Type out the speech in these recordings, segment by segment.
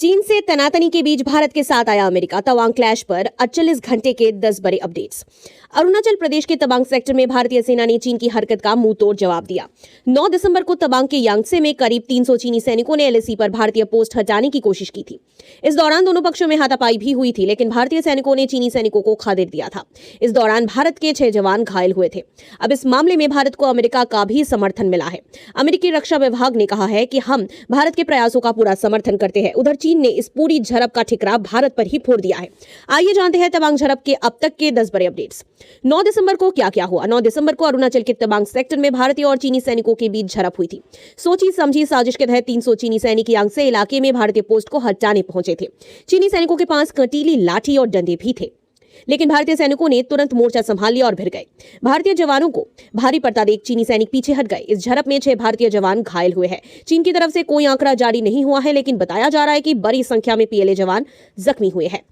चीन से तनातनी के बीच भारत के साथ आया अमेरिका। तवांग क्लैश पर 48 घंटे के 10 बड़े अपडेट्स। अरुणाचल प्रदेश के तवांग सेक्टर में भारतीय सेना ने चीन की हरकत का मुंह तोड़ जवाब दिया। 9 दिसंबर को तवांग के यांगसे में करीब 300 चीनी सैनिकों ने एलएसी पर भारतीय पोस्ट हटाने की कोशिश की थी। इस दौरान दोनों पक्षों में हाथापाई भी हुई थी, लेकिन भारतीय सैनिकों ने चीनी सैनिकों को खदेड़ दिया था। इस दौरान भारत के 6 जवान घायल हुए थे। अब इस मामले में भारत को अमेरिका का भी समर्थन मिला है। अमेरिकी रक्षा विभाग ने कहा है कि हम भारत के प्रयासों का पूरा समर्थन करते हैं। उधर चीन ने इस पूरी झड़प का ठिकरा भारत पर ही फोड़ दिया है। आइए जानते हैं तवांग झड़प के अब तक के 10 बड़े अपडेट्स। 9 दिसंबर को क्या क्या हुआ। 9 दिसंबर को अरुणाचल के तवांग सेक्टर में भारतीय और चीनी सैनिकों के बीच झड़प हुई थी। सोची समझी साजिश के तहत 300 चीनी सैनिक यांगसे इलाके में भारतीय पोस्ट को हटाने पहुंचे थे। चीनी सैनिकों के पास कंटीली लाठी और डंडे भी थे, लेकिन भारतीय सैनिकों ने तुरंत मोर्चा संभाल लिया और भिड़ गए। भारतीय जवानों को भारी पड़ता देख चीनी सैनिक पीछे हट गए। इस झड़प में 6 भारतीय जवान घायल हुए हैं। चीन की तरफ से कोई आंकड़ा जारी नहीं हुआ है, लेकिन बताया जा रहा है कि बड़ी संख्या में पीएलए जवान जख्मी हुए हैं।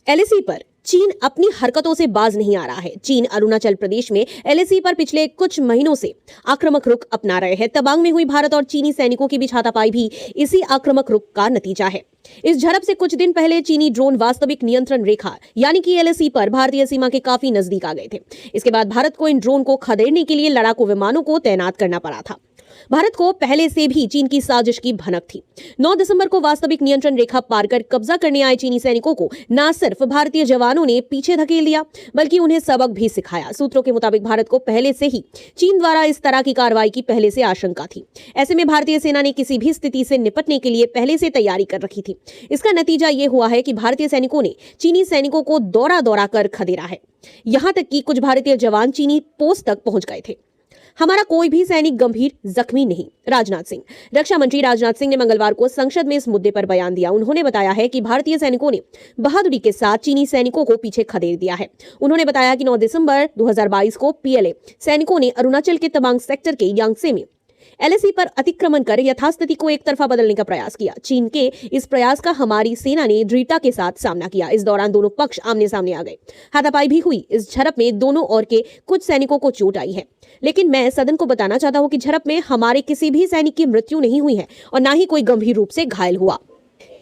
एलएसी पर चीन अपनी हरकतों से बाज नहीं आ रहा है। चीन अरुणाचल प्रदेश में एलएसी पर पिछले कुछ महीनों से आक्रामक रुख अपना रहे हैं। तवांग में हुई भारत और चीनी सैनिकों के बीच हाथापाई भी इसी आक्रामक रुख का नतीजा है। इस झड़प से कुछ दिन पहले चीनी ड्रोन वास्तविक नियंत्रण रेखा यानी कि एलएसी पर भारतीय सीमा के काफी नजदीक आ गए थे। इसके बाद भारत को इन ड्रोन को खदेड़ने के लिए लड़ाकू विमानों को तैनात करना पड़ा था। भारत को पहले से भी चीन की साजिश की भनक थी। 9 दिसंबर को वास्तविक नियंत्रण रेखा पार कर कब्जा करने आए चीनी सैनिकों को न सिर्फ भारतीय जवानों ने पीछे धकेल दिया, बल्कि उन्हें सबक भी सिखाया। सूत्रों के मुताबिक भारत को पहले से ही चीन द्वारा इस तरह की कार्रवाई की पहले से आशंका थी। ऐसे में भारतीय सेना ने किसी भी स्थिति से निपटने के लिए पहले से तैयारी कर रखी थी। इसका नतीजा ये हुआ है कि भारतीय सैनिकों ने चीनी सैनिकों को दौड़ा दौड़ा कर खदेड़ा है। यहां तक कि कुछ भारतीय जवान चीनी पोस्ट तक पहुंच गए थे। हमारा कोई भी सैनिक गंभीर जख्मी नहीं। राजनाथ सिंह। रक्षा मंत्री राजनाथ सिंह ने मंगलवार को संसद में इस मुद्दे पर बयान दिया। उन्होंने बताया है कि भारतीय सैनिकों ने बहादुरी के साथ चीनी सैनिकों को पीछे खदेड़ दिया है। उन्होंने बताया कि 9 दिसंबर 2022 को पीएलए सैनिकों ने अरुणाचल के तवांग सेक्टर के यांगसे में एलएसी पर अतिक्रमण कर यथास्थिति को एक तरफा बदलने का प्रयास किया। चीन के इस प्रयास का हमारी सेना ने दृढ़ता के साथ सामना किया। इस दौरान दोनों पक्ष आमने सामने आ गए। हाथापाई भी हुई। इस झड़प में दोनों ओर के कुछ सैनिकों को चोट आई है, लेकिन मैं सदन को बताना चाहता हूं कि झड़प में हमारे किसी भी सैनिक की मृत्यु नहीं हुई है और न ही कोई गंभीर रूप से घायल हुआ।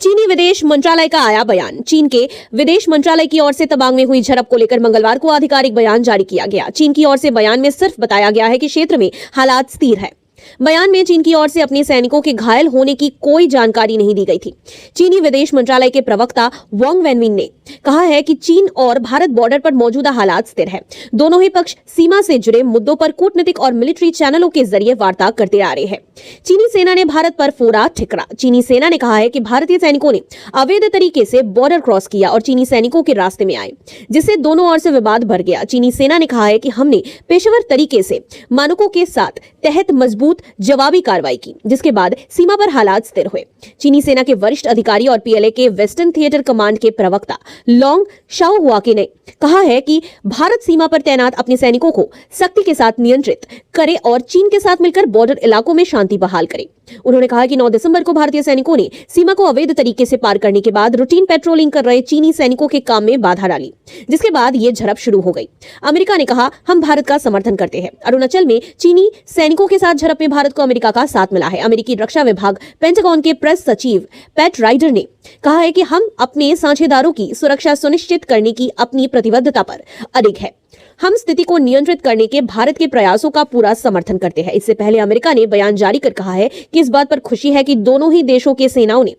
चीनी विदेश मंत्रालय का आया बयान। चीन के विदेश मंत्रालय की ओर से तवांग में हुई झड़प को लेकर मंगलवार को आधिकारिक बयान जारी किया गया। चीन की ओर से बयान में सिर्फ बताया गया है कि क्षेत्र में हालात स्थिर है। बयान में चीन की ओर से अपने सैनिकों के घायल होने की कोई जानकारी नहीं दी गई थी। चीनी विदेश मंत्रालय के प्रवक्ता वांग वेनविन ने कहा है कि चीन और भारत बॉर्डर पर मौजूदा हालात स्थिर है। दोनों ही पक्ष सीमा से जुड़े मुद्दों पर कूटनीतिक और मिलिट्री चैनलों के जरिए वार्ता करते आ रहे हैं। चीनी सेना ने भारत पर फोड़ा ठिकरा। चीनी सेना ने कहा है कि भारतीय सैनिकों ने अवैध तरीके से बॉर्डर क्रॉस किया और चीनी सैनिकों के रास्ते में आए, जिससे दोनों ओर से विवाद बढ़ गया। चीनी सेना ने कहा है कि हमने पेशेवर तरीके से मानकों के साथ तहत मजबूत जवाबी कार्रवाई की, जिसके बाद सीमा पर हालात स्थिर हुए। चीनी सेना के वरिष्ठ अधिकारी और पीएलए के वेस्टर्न थिएटर कमांड के प्रवक्ता लोंग शाओहुआके ने कहा है कि भारत सीमा पर तैनात अपने सैनिकों को सख्ती के साथ नियंत्रित करे और चीन के साथ मिलकर बॉर्डर इलाकों में शांति बहाल करे। उन्होंने कहा कि 9 दिसंबर को भारतीय सैनिकों ने सीमा को अवैध तरीके से पार करने के बाद रूटीन पेट्रोलिंग कर रहे चीनी सैनिकों के काम में बाधा डाली, जिसके बाद ये झड़प शुरू हो गई। अमेरिका ने कहा, हम भारत का समर्थन करते हैं। अरुणाचल में चीनी सैनिकों के साथ झड़प में भारत को अमेरिका का साथ मिला है। अमेरिकी रक्षा विभाग पेंटागन के प्रेस सचिव पैट राइडर ने कहा है कि हम अपने साझेदारों की सुरक्षा सुनिश्चित करने की अपनी प्रतिबद्धता पर अडिग है। हम स्थिति को नियंत्रित करने के भारत के प्रयासों का पूरा समर्थन करते हैं। इससे पहले अमेरिका ने बयान जारी कर कहा है कि इस बात पर खुशी है कि दोनों ही देशों के सेनाओं ने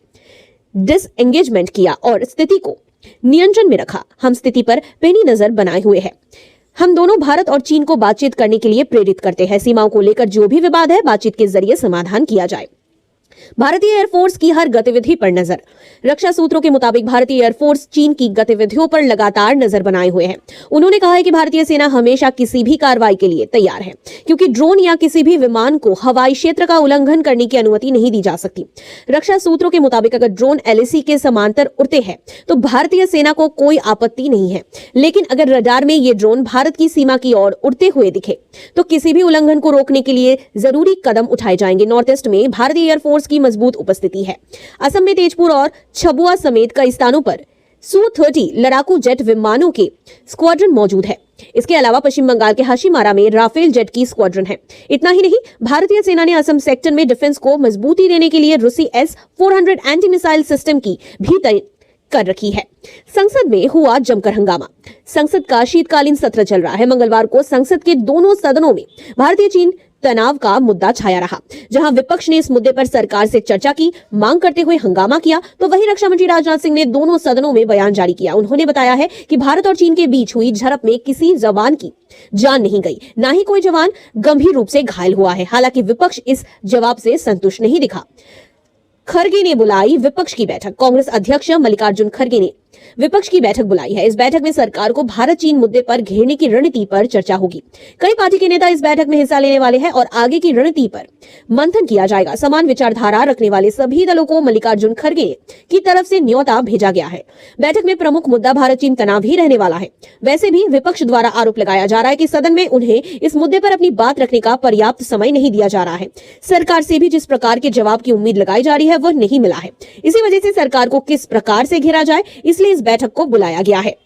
डिसएंगेजमेंट किया और स्थिति को नियंत्रण में रखा। हम स्थिति पर पैनी नजर बनाए हुए हैं। हम दोनों भारत और चीन को बातचीत करने के लिए प्रेरित करते हैं। सीमाओं को लेकर जो भी विवाद है, बातचीत के जरिए समाधान किया जाए। भारतीय एयरफोर्स की हर गतिविधि पर नजर। रक्षा सूत्रों के मुताबिक भारतीय एयरफोर्स चीन की गतिविधियों पर लगातार नजर बनाए हुए है। उन्होंने कहा है कि भारतीय सेना हमेशा किसी भी कार्रवाई के लिए तैयार है, क्योंकि ड्रोन या किसी भी विमान को हवाई क्षेत्र का उल्लंघन करने की अनुमति नहीं दी जा सकती। रक्षा सूत्रों के मुताबिक अगर ड्रोन एलएसी के समांतर उड़ते हैं तो भारतीय सेना को कोई आपत्ति नहीं है, लेकिन अगर रडार में ये ड्रोन भारत की सीमा की ओर उड़ते हुए दिखे तो किसी भी उल्लंघन को रोकने के लिए जरूरी कदम उठाए जाएंगे। नॉर्थ ईस्ट में भारतीय एयरफोर्स की मजबूत उपस्थिति है। असम में तेजपुर और छबुआ समेत कई स्थानों पर Su-30 लड़ाकू जेट विमानों के स्क्वाड्रन मौजूद है। इसके अलावा पश्चिम बंगाल के हाशीमारा में राफेल जेट की स्क्वाड्रन है। इतना ही नहीं, भारतीय सेना ने असम सेक्टर में डिफेंस को मजबूती देने के लिए रूसी S-400 एंटी मिसाइल सिस्टम की भी तैयारी कर रखी है। संसद में हुआ जमकर हंगामा। संसद का शीतकालीन सत्र चल रहा है। मंगलवार को संसद के दोनों सदनों में भारतीय चीन तनाव का मुद्दा छाया रहा। जहां विपक्ष ने इस मुद्दे पर सरकार से चर्चा की मांग करते हुए हंगामा किया, तो वहीं रक्षा मंत्री राजनाथ सिंह ने दोनों सदनों में बयान जारी किया। उन्होंने बताया है कि भारत और चीन के बीच हुई झड़प में किसी जवान की जान नहीं गई, ना ही कोई जवान गंभीर रूप से घायल हुआ है। हालांकि विपक्ष इस जवाब से संतुष्ट नहीं दिखा। खरगे ने बुलाई विपक्ष की बैठक। कांग्रेस अध्यक्ष मल्लिकार्जुन खरगे ने विपक्ष की बैठक बुलाई है। इस बैठक में सरकार को भारत चीन मुद्दे पर घेरने की रणनीति पर चर्चा होगी। कई पार्टी के नेता इस बैठक में हिस्सा लेने वाले हैं और आगे की रणनीति पर मंथन किया जाएगा। समान विचारधारा रखने वाले सभी दलों को मल्लिकार्जुन खरगे की तरफ से न्योता भेजा गया है। बैठक में प्रमुख मुद्दा भारत चीन तनाव ही रहने वाला है। वैसे भी विपक्ष द्वारा आरोप लगाया जा रहा है कि सदन में उन्हें इस मुद्दे पर अपनी बात रखने का पर्याप्त समय नहीं दिया जा रहा है। सरकार से भी जिस प्रकार के जवाब की उम्मीद लगाई जा रही है वह नहीं मिला है। इसी वजह से सरकार को किस प्रकार से घेरा जाए, इसलिए इस बैठक को बुलाया गया है।